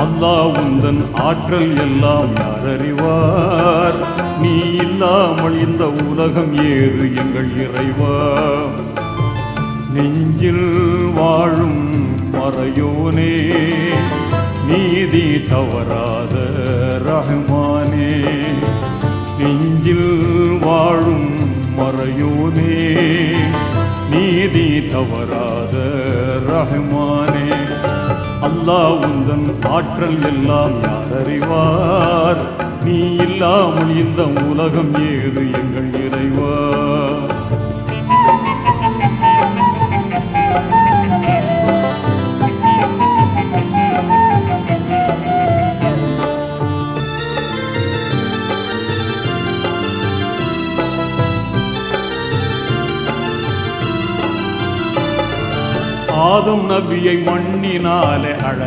அல்லாஹ் உந்தன் ஆற்றல் எல்லாம் யார் அறிவார்? நீ இல்லாமல் இந்த உலகம் ஏது எங்கள் இறைவா? நெஞ்சில் வாழும் மறையோனே, நீதி தவறாத ரஹ்மானே. நெஞ்சில் வாழும் மறையோனே, நீதி தவறாத ரஹ்மானே. அல்லாஹ் உந்தன் ஆற்றல் எல்லாம் யார் அறிவார்? நீ இல்லாமல் இந்த உலகம் ஏது எங்கள் இறைவா? ஆதம் நபியை மண்ணினாலே